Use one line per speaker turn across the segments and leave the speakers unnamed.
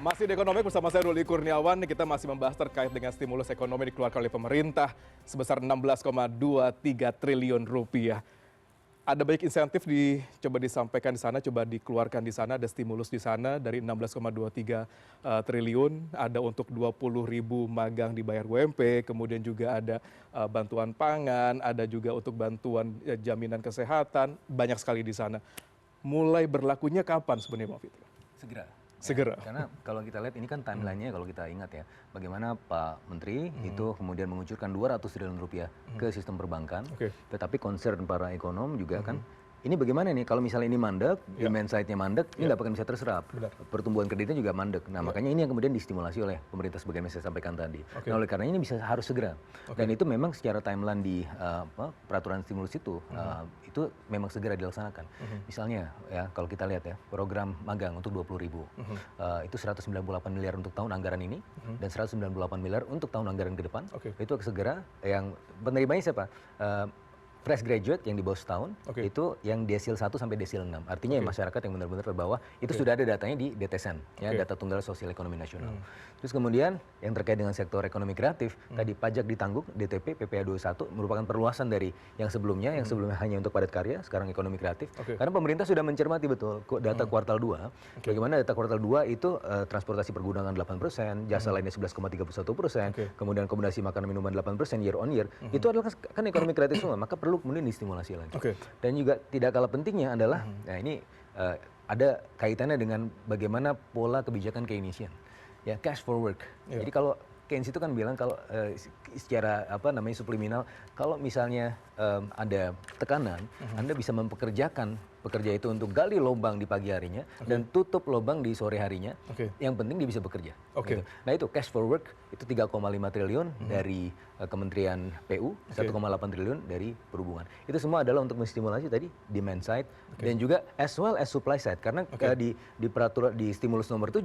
Masih di ekonomi bersama saya Ruli Kurniawan, kita masih membahas terkait dengan stimulus ekonomi dikeluarkan oleh pemerintah sebesar 16,23 triliun rupiah. Ada banyak insentif coba disampaikan di sana, coba dikeluarkan di sana, ada stimulus di sana dari 16,23 triliun, ada untuk 20 ribu magang dibayar UMP, kemudian juga ada bantuan pangan, ada juga untuk bantuan jaminan kesehatan, banyak sekali di sana. Mulai berlakunya kapan sebenarnya, Bang Fitra?
Segera.
Segera.
Karena kalau kita lihat ini kan timelinenya kalau kita ingat ya, bagaimana Pak Menteri itu kemudian mengucurkan 200 triliun rupiah ke sistem perbankan, tetapi concern para ekonom juga kan, ini bagaimana nih kalau misalnya ini mandek, demand side-nya mandek, ini nggak akan bisa terserap. Pertumbuhan kreditnya juga mandek. Nah makanya ini yang kemudian distimulasi oleh pemerintah sebagaimana saya sampaikan tadi. Nah oleh karena ini harus segera. Dan itu memang secara timeline di peraturan stimulus itu memang segera dilaksanakan. Misalnya ya kalau kita lihat ya program magang untuk 20 ribu itu 198 miliar untuk tahun anggaran ini dan 198 miliar untuk tahun anggaran ke depan. Itu segera yang penerimanya siapa? Fresh graduate yang di bawah setahun, itu yang desil 1 sampai desil 6. Artinya masyarakat yang benar-benar terbawah, itu sudah ada datanya di DTSN, ya, data tunggal sosial ekonomi nasional. Terus kemudian yang terkait dengan sektor ekonomi kreatif, tadi pajak ditanggung, DTP, PPA 21, merupakan perluasan dari yang sebelumnya hanya untuk padat karya, sekarang ekonomi kreatif. Karena pemerintah sudah mencermati betul data kuartal 2, bagaimana data kuartal 2 itu transportasi pergudangan 8%, jasa lainnya 11,31%, kemudian akomodasi makanan minuman 8% year on year, itu adalah kan ekonomi kreatif semua, maka perlu kemudian distimulasi lagi. Dan juga tidak kalah pentingnya adalah, nah ini ada kaitannya dengan bagaimana pola kebijakan Keynesian, ya cash for work. Jadi kalau Keynes itu kan bilang kalau secara subliminal, kalau misalnya ada tekanan, Anda bisa mempekerjakan pekerja itu untuk gali lubang di pagi harinya dan tutup lubang di sore harinya. Yang penting dia bisa bekerja. Gitu. Nah itu cash for work itu 3,5 triliun dari Kementerian PU, 1,8 triliun dari Perhubungan. Itu semua adalah untuk menstimulasi tadi demand side dan juga as well as supply side. Karena di peraturan di stimulus nomor 7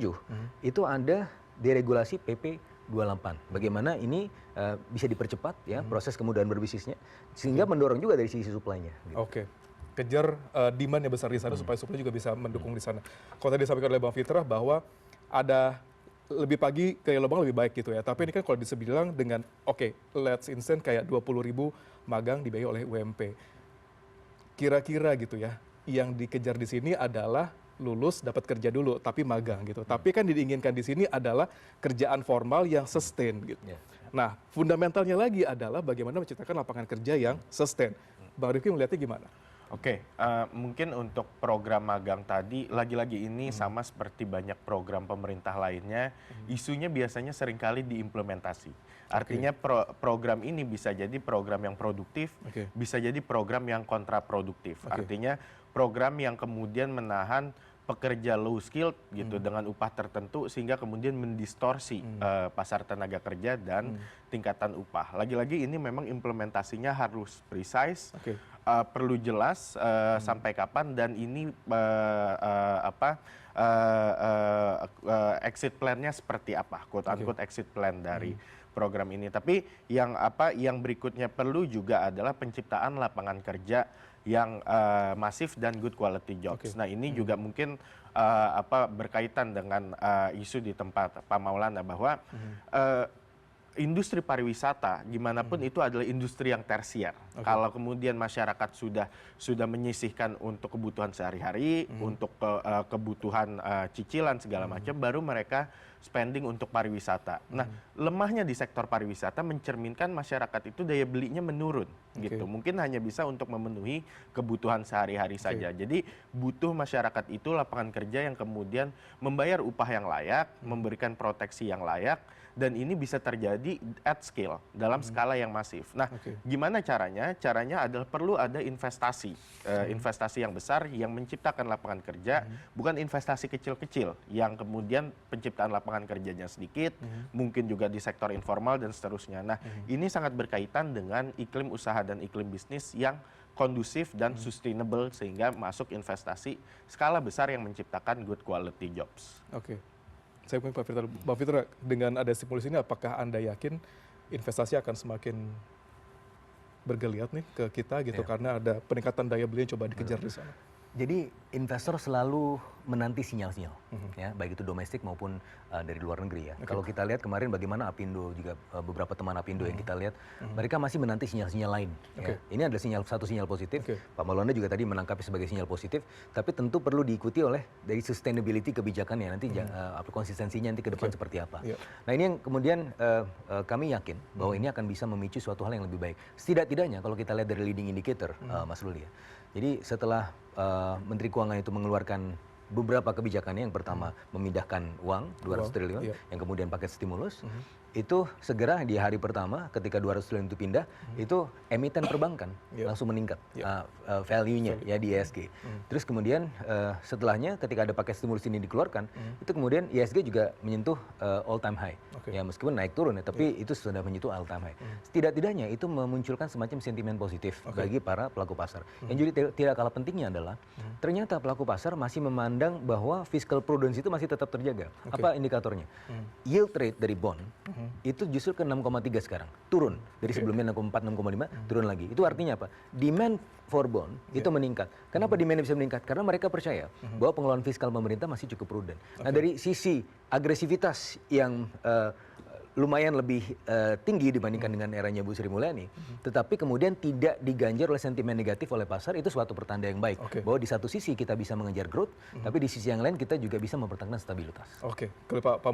itu ada deregulasi PP 28. Bagaimana ini bisa dipercepat ya proses kemudahan berbisnisnya sehingga mendorong juga dari sisi supply-nya. Gitu.
Kejar demand yang besar di sana supaya supply juga bisa mendukung di sana. Kalau tadi disampaikan oleh Bang Fitrah bahwa ada lebih pagi ke lubang lebih baik gitu ya. Tapi ini kan kalau dibilang dengan let's instant kayak 20 ribu magang dibayar oleh UMP. Kira-kira gitu ya, yang dikejar di sini adalah lulus dapat kerja dulu tapi magang gitu. Tapi kan diinginkan di sini adalah kerjaan formal yang sustain gitu. Nah, fundamentalnya lagi adalah bagaimana menciptakan lapangan kerja yang sustain. Bang Rifki melihatnya gimana?
Mungkin untuk program magang tadi, lagi-lagi ini sama seperti banyak program pemerintah lainnya, isunya biasanya seringkali diimplementasi. Artinya program ini bisa jadi program yang produktif, bisa jadi program yang kontraproduktif. Artinya program yang kemudian menahan pekerja low skilled gitu dengan upah tertentu sehingga kemudian mendistorsi pasar tenaga kerja dan tingkatan upah. Lagi-lagi ini memang implementasinya harus precise, perlu jelas sampai kapan dan ini exit plan-nya seperti apa, quote unquote exit plan dari program ini. Tapi yang berikutnya perlu juga adalah penciptaan lapangan kerja yang masif dan good quality jobs. Nah ini juga mungkin berkaitan dengan isu di tempat Pak Maulana bahwa industri pariwisata gimana pun itu adalah industri yang tersier. Kalau kemudian masyarakat sudah menyisihkan untuk kebutuhan sehari-hari, untuk kebutuhan cicilan segala macam, baru mereka spending untuk pariwisata. Nah, lemahnya di sektor pariwisata mencerminkan masyarakat itu daya belinya menurun gitu. Mungkin hanya bisa untuk memenuhi kebutuhan sehari-hari saja. Jadi butuh masyarakat itu lapangan kerja yang kemudian membayar upah yang layak, memberikan proteksi yang layak, dan ini bisa terjadi at scale dalam skala yang masif. Nah, gimana caranya? Caranya adalah perlu ada investasi, investasi yang besar yang menciptakan lapangan kerja, bukan investasi kecil-kecil yang kemudian penciptaan lapangan kerjanya sedikit, mungkin juga di sektor informal dan seterusnya. Nah, ini sangat berkaitan dengan iklim usaha dan iklim bisnis yang kondusif dan sustainable sehingga masuk investasi skala besar yang menciptakan good quality jobs.
Saya punya Pak Fitra, dengan ada stimulus ini apakah Anda yakin investasi akan semakin bergeliat nih ke kita gitu karena ada peningkatan daya beli yang coba dikejar di sana?
Jadi investor selalu menanti sinyal-sinyal. ya, baik itu domestik maupun dari luar negeri ya. Kalau kita lihat kemarin bagaimana Apindo juga beberapa teman Apindo yang kita lihat, mereka masih menanti sinyal-sinyal lain. Ya. Ini adalah satu sinyal positif. Pak Maulana juga tadi menangkap sebagai sinyal positif, tapi tentu perlu diikuti oleh dari sustainability kebijakannya nanti konsistensinya nanti ke depan seperti apa. Nah ini yang kemudian kami yakin bahwa ini akan bisa memicu suatu hal yang lebih baik. Setidak-tidaknya kalau kita lihat dari leading indicator, Mas Ruli ya. Jadi setelah Menteri Keuangan itu mengeluarkan beberapa kebijakannya, yang pertama memindahkan uang 200 triliun, yang kemudian paket stimulus, itu segera di hari pertama ketika 200 triliun itu pindah, itu emiten perbankan langsung meningkat value-nya ya di ISG. Terus kemudian setelahnya ketika ada paket stimulus ini dikeluarkan, itu kemudian ISG juga menyentuh all time high. Ya meskipun naik turun ya, tapi itu sudah menyentuh all time high. Setidak-tidaknya itu memunculkan semacam sentimen positif bagi para pelaku pasar. Yang jadi tidak kalah pentingnya adalah ternyata pelaku pasar masih memandang bahwa fiscal prudence itu masih tetap terjaga. Apa indikatornya? Yield rate dari bond itu justru ke 6,3 sekarang, turun dari sebelumnya 6,4, 6,5, turun lagi. Itu artinya apa? Demand for bond itu meningkat. Kenapa demand bisa meningkat? Karena mereka percaya bahwa pengelolaan fiskal pemerintah masih cukup prudent. Nah dari sisi agresivitas yang lumayan lebih tinggi dibandingkan dengan eranya Bu Sri Mulyani, tetapi kemudian tidak diganjar oleh sentimen negatif oleh pasar, itu suatu pertanda yang baik. Bahwa di satu sisi kita bisa mengejar growth, tapi di sisi yang lain kita juga bisa mempertahankan stabilitas.
Kalau Pak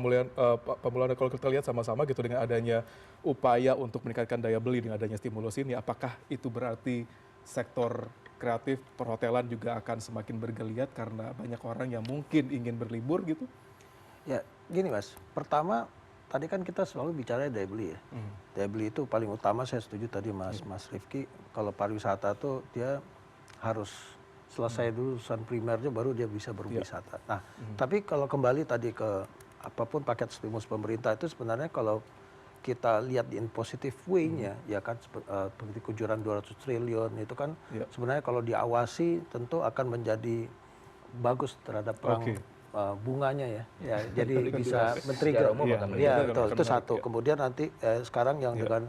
Maulana, kalau kita lihat sama-sama gitu dengan adanya upaya untuk meningkatkan daya beli dengan adanya stimulus ini, apakah itu berarti sektor kreatif perhotelan juga akan semakin bergeliat karena banyak orang yang mungkin ingin berlibur gitu?
Ya, gini Mas. Pertama, tadi kan kita selalu bicara daya beli ya. Daya beli itu paling utama, saya setuju tadi Mas Rifki, kalau pariwisata tuh dia harus selesai dulu urusan primernya baru dia bisa berwisata. Nah, tapi kalau kembali tadi ke apapun paket stimulus pemerintah itu sebenarnya kalau kita lihat in positive way-nya, ya kan seperti kujuran 200 triliun itu kan sebenarnya kalau diawasi tentu akan menjadi bagus terhadap bunganya ya, jadi bisa men-trigger. Ya betul, itu satu. Kemudian nanti sekarang yang dengan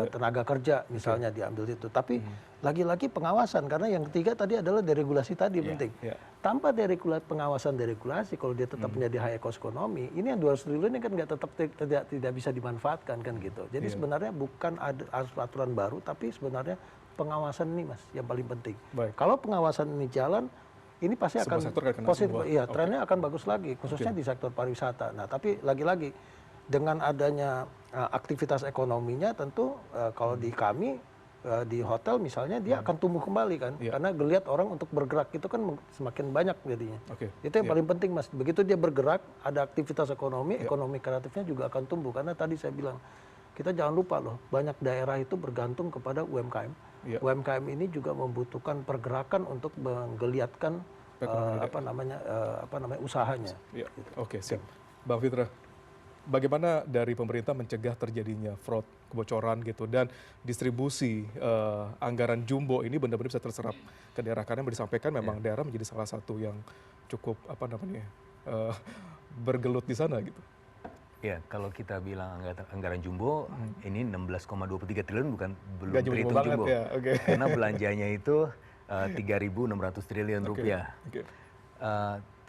tenaga kerja misalnya diambil itu. Tapi lagi-lagi pengawasan, karena yang ketiga tadi adalah deregulasi tadi penting. Tanpa pengawasan deregulasi, kalau dia tetap menjadi high cost ekonomi, ini yang 200 triliun ini kan tidak bisa dimanfaatkan kan gitu. Jadi sebenarnya bukan ada aturan baru, tapi sebenarnya pengawasan ini Mas yang paling penting. Kalau pengawasan ini jalan, ini pasti akan positif, iya trennya akan bagus lagi, khususnya di sektor pariwisata. Nah, tapi lagi-lagi dengan adanya aktivitas ekonominya tentu kalau di kami di hotel misalnya dia akan tumbuh kembali kan, karena geliat orang untuk bergerak itu kan semakin banyak jadinya. Itu yang paling penting Mas. Begitu dia bergerak, ada aktivitas ekonomi, ekonomi kreatifnya juga akan tumbuh. Karena tadi saya bilang kita jangan lupa loh, banyak daerah itu bergantung kepada UMKM. UMKM ini juga membutuhkan pergerakan untuk menggeliatkan usahanya.
Oke, siap. Bang Fitra, bagaimana dari pemerintah mencegah terjadinya fraud, kebocoran gitu, dan distribusi anggaran jumbo ini benar-benar bisa terserap ke daerah, karena disampaikan memang daerah menjadi salah satu yang cukup bergelut di sana gitu.
Ya, kalau kita bilang anggaran jumbo, ini 16,23 triliun belum terhitung jumbo. Karena belanjanya itu 3.600 triliun rupiah.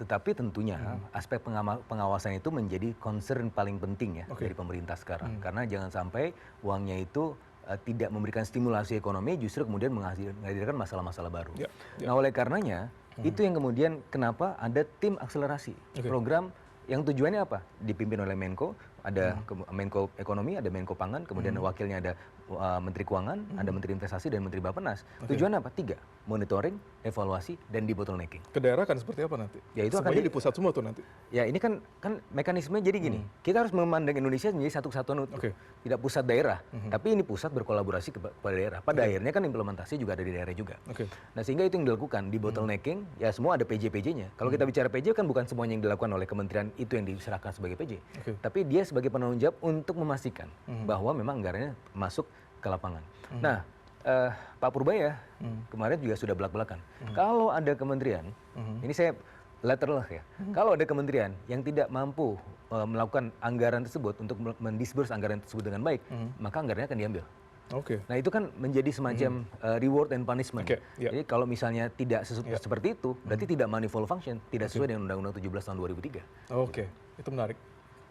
Tetapi tentunya aspek pengawasan itu menjadi concern paling penting ya dari pemerintah sekarang. Karena jangan sampai uangnya itu tidak memberikan stimulasi ekonomi, justru kemudian menghadirkan masalah-masalah baru. Nah oleh karenanya, itu yang kemudian kenapa ada tim akselerasi. Program yang tujuannya apa? Dipimpin oleh Menko, ada Menko Ekonomi, ada Menko Pangan, kemudian wakilnya ada Menteri Keuangan, ada Menteri Investasi dan Menteri Bappenas. Tujuannya apa? 3, monitoring, evaluasi, dan debottlenecking.
Ke daerah kan seperti apa nanti?
Ya itu
semuanya di pusat semua tuh nanti.
Ya ini kan mekanismenya jadi gini, kita harus memandang Indonesia menjadi satu kesatuan utuh, tidak pusat daerah, tapi ini pusat berkolaborasi kepada daerah. Pada akhirnya kan implementasi juga ada di daerah juga. Nah sehingga itu yang dilakukan, debottlenecking, ya semua ada PJ-PJ-nya. Kalau kita bicara PJ kan bukan semuanya yang dilakukan oleh kementerian itu yang diserahkan sebagai PJ, tapi dia sebagai penanggung jawab untuk memastikan bahwa memang anggarannya masuk ke lapangan. Nah, Pak Purbaya kemarin juga sudah belak-belakan. Kalau ada kementerian, ini saya lateral ya. Kalau ada kementerian yang tidak mampu melakukan anggaran tersebut untuk mendisburse anggaran tersebut dengan baik, maka anggarannya akan diambil.
Oke.
Nah itu kan menjadi semacam reward and punishment.
Oke, iya.
Jadi kalau misalnya tidak seperti itu, berarti tidak manifold function, tidak sesuai dengan Undang-Undang 17 tahun 2003.
Oke, itu menarik.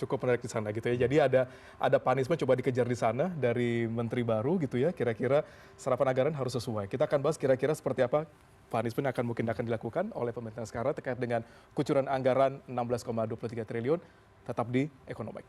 Cukup menarik di sana gitu ya. Jadi ada punishment coba dikejar di sana dari menteri baru gitu ya. Kira-kira serapan anggaran harus sesuai. Kita akan bahas kira-kira seperti apa punishment mungkin akan dilakukan oleh pemerintah sekarang terkait dengan kucuran anggaran 16,23 triliun tetap di Ekonomi.